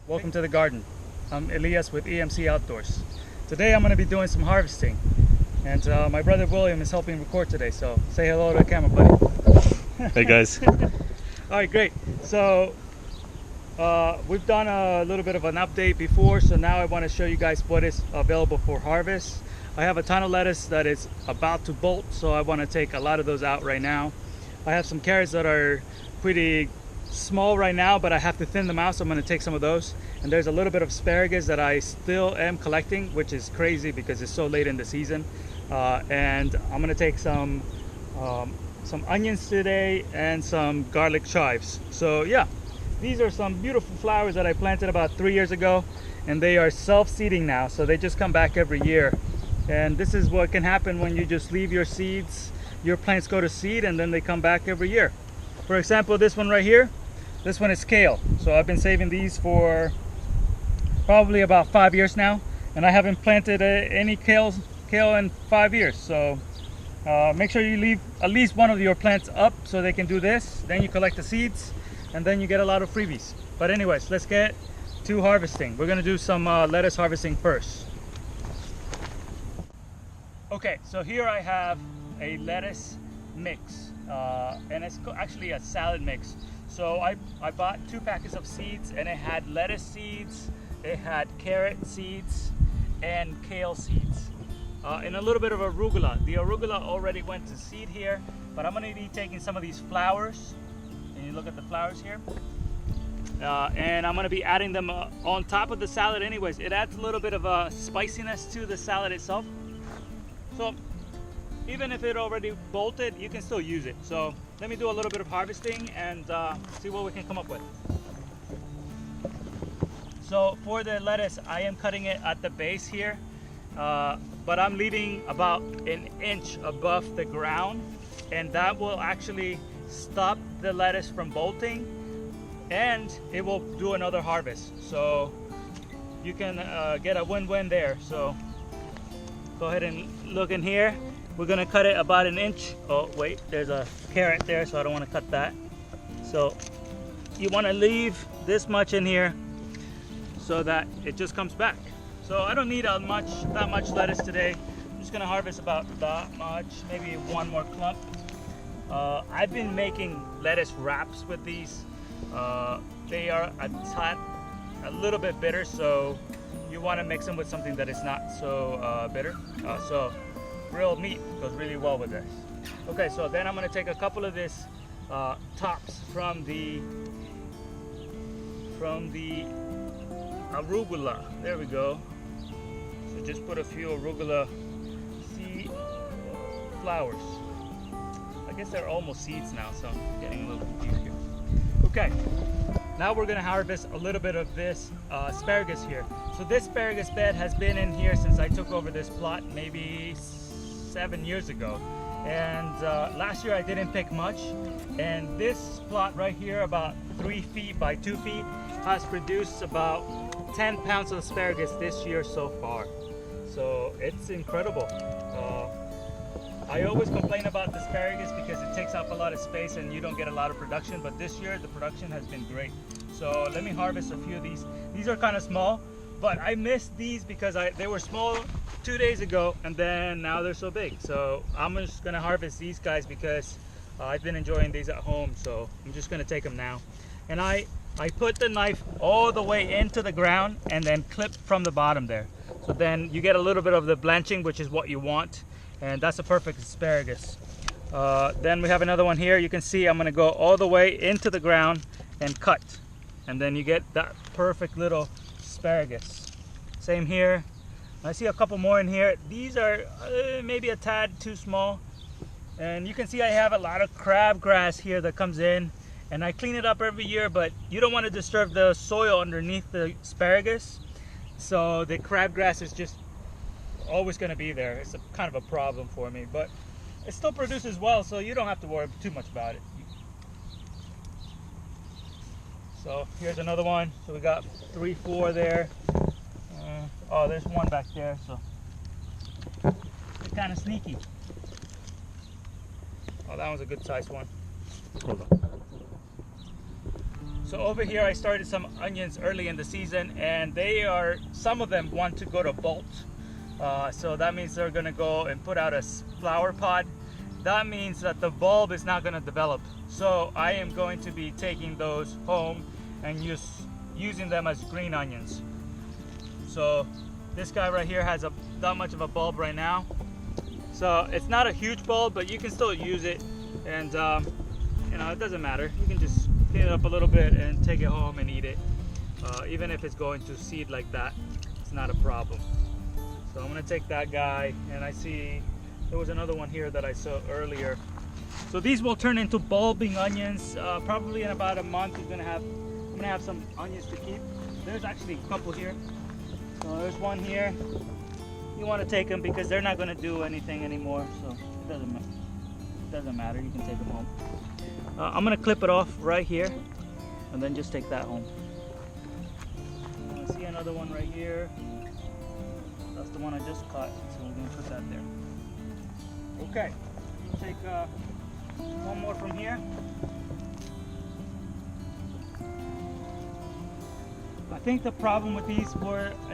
Welcome to the garden. I'm Elias with EMC Outdoors. Today I'm going to be doing some harvesting, and my brother William is helping record today, so say hello to the camera, buddy. Hey guys. Alright, great. So we've done a little bit of an update before, so now I want to show you guys what is available for harvest. I have a ton of lettuce that is about to bolt, so I want to take a lot of those out right now. I have some carrots that are pretty small right now, but I have to thin them out, so I'm going to take some of those. And there's a little bit of asparagus that I still am collecting, which is crazy because it's so late in the season. And I'm going to take some onions today and some garlic chives. So yeah, these are some beautiful flowers that I planted about 3 years ago, and they are self-seeding now, so they just come back every year. And this is what can happen when you just leave your seeds. Your plants go to seed and then they come back every year. For example, this one right here, this one is kale. So I've been saving these for probably about 5 years now, and I haven't planted any kale in 5 years. So make sure you leave at least one of your plants up so they can do this. Then you collect the seeds and then you get a lot of freebies. But anyways, let's get to harvesting. We're gonna do some lettuce harvesting first. Okay, so here I have a lettuce mix, and it's actually a salad mix. So I bought 2 packets of seeds, and it had lettuce seeds, it had carrot seeds, and kale seeds, and a little bit of arugula. The arugula already went to seed here, but I'm going to be taking some of these flowers. Can you look at the flowers here? And I'm going to be adding them on top of the salad anyways. It adds a little bit of spiciness to the salad itself. So even if it already bolted, you can still use it. So let me do a little bit of harvesting and see what we can come up with. So for the lettuce, I am cutting it at the base here, but I'm leaving about 1 inch above the ground, and that will actually stop the lettuce from bolting, and it will do another harvest. So you can get a win-win there. So go ahead and look in here. We're gonna cut it about 1 inch. Oh wait, there's a carrot there, so I don't want to cut that. So you want to leave this much in here so that it just comes back. So I don't need that much lettuce today. I'm just gonna harvest about that much, maybe one more clump. I've been making lettuce wraps with these. They are a little bit bitter, so you want to mix them with something that is not so bitter. So grilled meat goes really well with this. Okay, so then I'm going to take a couple of this tops from the arugula. There we go. So just put a few arugula seed flowers. I guess they're almost seeds now, so I'm getting a little confused here. Okay, now we're going to harvest a little bit of this asparagus here. So this asparagus bed has been in here since I took over this plot maybe 7 years ago, and last year I didn't pick much, and this plot right here, about 3 feet by 2 feet, has produced about 10 pounds of asparagus this year so far. So it's incredible. I always complain about the asparagus because it takes up a lot of space and you don't get a lot of production, but this year the production has been great. So let me harvest a few of these. These are kind of small, but I missed these because they were small 2 days ago, and then now they're so big. So I'm just gonna harvest these guys because I've been enjoying these at home, so I'm just gonna take them now. And I put the knife all the way into the ground and then clip from the bottom there. So then you get a little bit of the blanching, which is what you want, and that's a perfect asparagus. Then we have another one here. You can see I'm gonna go all the way into the ground and cut, and then you get that perfect little asparagus. Same here. I see a couple more in here. These are maybe a tad too small, and you can see I have a lot of crabgrass here that comes in, and I clean it up every year, but you don't want to disturb the soil underneath the asparagus, so the crabgrass is just always going to be there. It's kind of a problem for me, but it still produces well, so you don't have to worry too much about it. So here's another one. So we got 3, 4 there. Oh, there's one back there, so they're kind of sneaky. Oh, that one's a good sized one. Hold on. So over here I started some onions early in the season, and some of them want to go to bolt. So that means they're gonna go and put out a flower pod. That means that the bulb is not gonna develop. So I am going to be taking those home and using them as green onions. So this guy right here has that much of a bulb right now. So it's not a huge bulb, but you can still use it, and you know, it doesn't matter. You can just clean it up a little bit and take it home and eat it. Even if it's going to seed like that, it's not a problem. So I'm gonna take that guy, and I see there was another one here that I saw earlier. So these will turn into bulbing onions. Probably in about a month, I'm gonna have some onions to keep. There's actually a couple here. So there's one here. You want to take them because they're not going to do anything anymore, so it doesn't matter. You can take them home. I'm going to clip it off right here and then just take that home. I see another one right here. That's the one I just cut, so we're going to put that there. Okay, take one more from here. I think the problem with these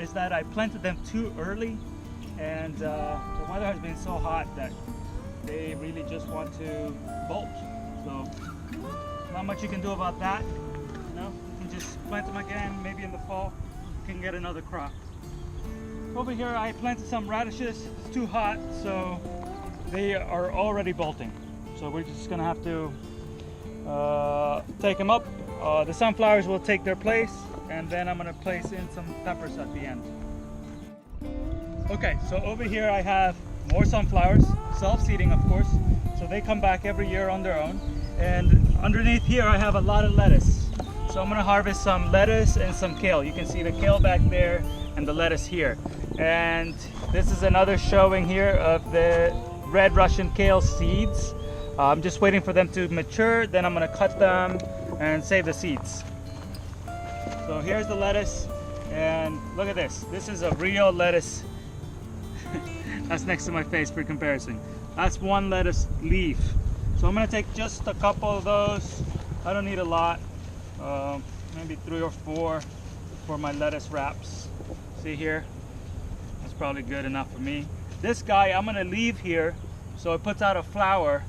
is that I planted them too early, and the weather has been so hot that they really just want to bolt. So not much you can do about that. You know, you can just plant them again. Maybe in the fall you can get another crop. Over here I planted some radishes. It's too hot, so they are already bolting. So we're just gonna have to take them up. The sunflowers will take their place, and then I'm gonna place in some peppers at the end. Okay, so over here I have more sunflowers, self-seeding of course, so they come back every year on their own. And underneath here I have a lot of lettuce. So I'm gonna harvest some lettuce and some kale. You can see the kale back there and the lettuce here. And this is another showing here of the red Russian kale seeds. I'm just waiting for them to mature, then I'm gonna cut them and save the seeds. So here's the lettuce, and look at this. This is a real lettuce. That's next to my face for comparison. That's one lettuce leaf. So I'm gonna take just a couple of those. I don't need a lot, maybe 3 or 4 for my lettuce wraps. See here? That's probably good enough for me. This guy I'm gonna leave here so it puts out a flower,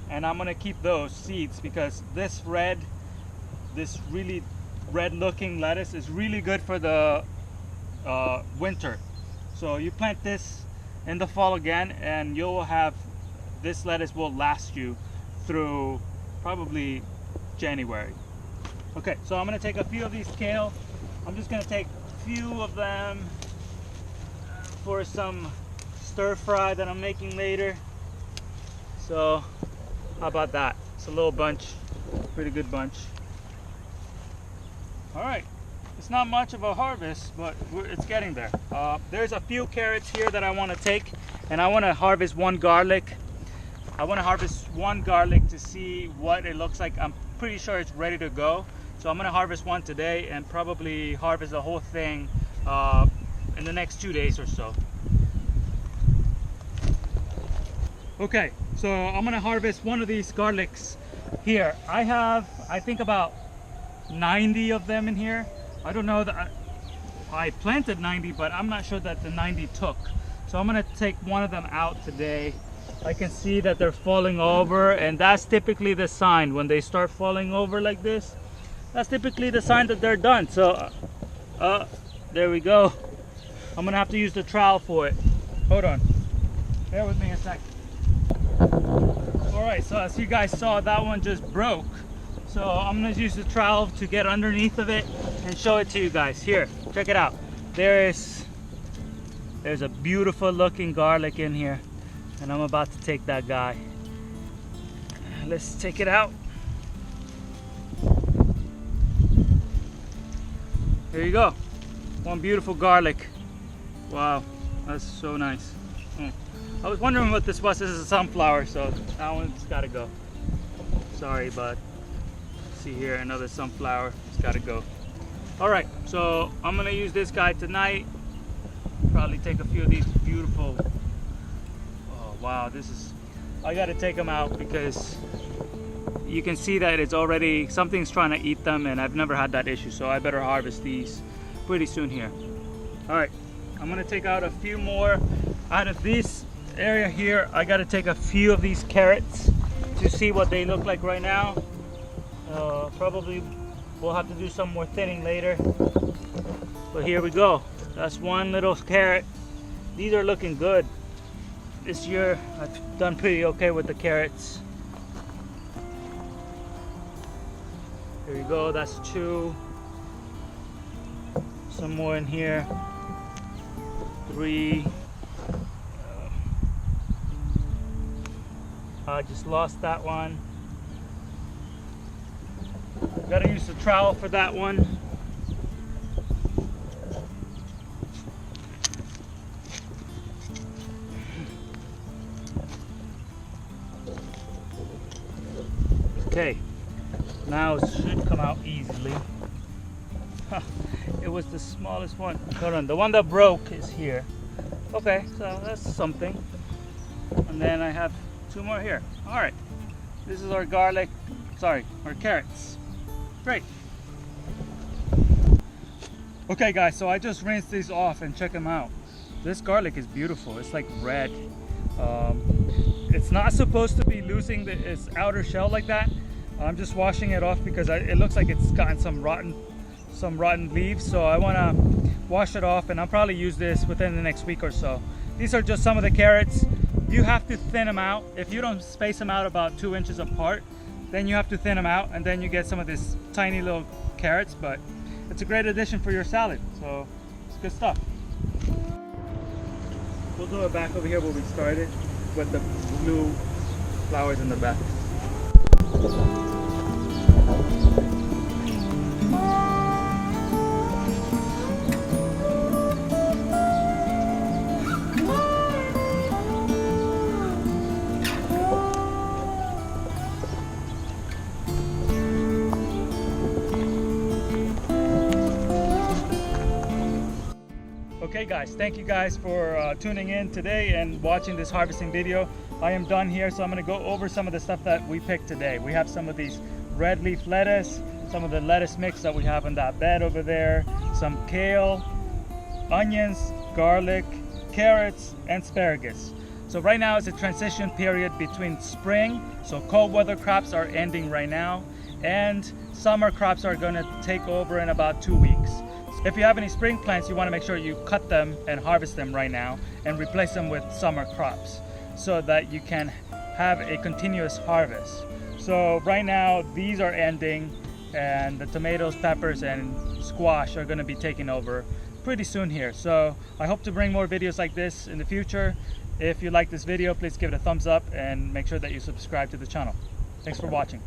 and I'm gonna keep those seeds because this really red looking lettuce is really good for the winter. So you plant this in the fall again, and you'll have this lettuce will last you through probably January. Okay, so I'm gonna take a few of these kale. I'm just gonna take a few of them for some stir fry that I'm making later. So how about that? It's a little bunch, pretty good bunch. All right, it's not much of a harvest, but it's getting there. There's a few carrots here that I want to take, and I want to harvest one garlic. I want to harvest one garlic to see what it looks like. I'm pretty sure it's ready to go. So I'm going to harvest one today and probably harvest the whole thing in the next 2 days or so. Okay, so I'm going to harvest one of these garlics here. I have, I think, about 90 of them in here. I don't know that I planted 90, but I'm not sure that the 90 took. So I'm gonna take one of them out today. I can see that they're falling over, and that's typically the sign when they start falling over like this. That's typically the sign that they're done. So there we go. I'm gonna have to use the trowel for it. Hold on, bear with me a sec. All right, so as you guys saw, that one just broke. So I'm gonna use the trowel to get underneath of it and show it to you guys. Here, check it out. There's a beautiful looking garlic in here, and I'm about to take that guy. Let's take it out. There you go. One beautiful garlic. Wow, that's so nice. I was wondering what this was. This is a sunflower, so that one's gotta go. Sorry, bud. See here, another sunflower. It's gotta go. All right, so I'm gonna use this guy tonight. Probably take a few of these beautiful. Oh wow, this is. I gotta take them out because you can see that it's already, something's trying to eat them, and I've never had that issue, so I better harvest these pretty soon here. All right, I'm gonna take out a few more out of this area here. I gotta take a few of these carrots to see what they look like right now. Probably we'll have to do some more thinning later, but here we go. That's one little carrot. These are looking good. This year I've done pretty okay with the carrots. Here you go, that's 2. Some more in here. 3. I just lost that one. Gotta use the trowel for that one. Okay, now it should come out easily. It was the smallest one. Hold on, the one that broke is here. Okay, so that's something. And then I have 2 more here. All right, this is our garlic, sorry, our carrots. Great. Okay guys, so I just rinsed these off and check them out. This garlic is beautiful. It's like red. It's not supposed to be losing its outer shell like that. I'm just washing it off because it looks like it's gotten some rotten leaves, so I want to wash it off, and I'll probably use this within the next week or so. These are just some of the carrots. You have to thin them out. If you don't space them out about 2 inches apart, then you have to thin them out, and then you get some of these tiny little carrots, but it's a great addition for your salad, so it's good stuff. We'll do it back over here where we started with the blue flowers in the back. Okay guys, thank you guys for tuning in today and watching this harvesting video. I am done here, so I'm going to go over some of the stuff that we picked today. We have some of these red leaf lettuce, some of the lettuce mix that we have in that bed over there, some kale, onions, garlic, carrots, and asparagus. So right now is a transition period between spring, so cold weather crops are ending right now, and summer crops are going to take over in about 2 weeks. If you have any spring plants, you want to make sure you cut them and harvest them right now and replace them with summer crops so that you can have a continuous harvest. So right now these are ending, and the tomatoes, peppers, and squash are going to be taking over pretty soon here. So I hope to bring more videos like this in the future. If you like this video, please give it a thumbs up and make sure that you subscribe to the channel. Thanks for watching.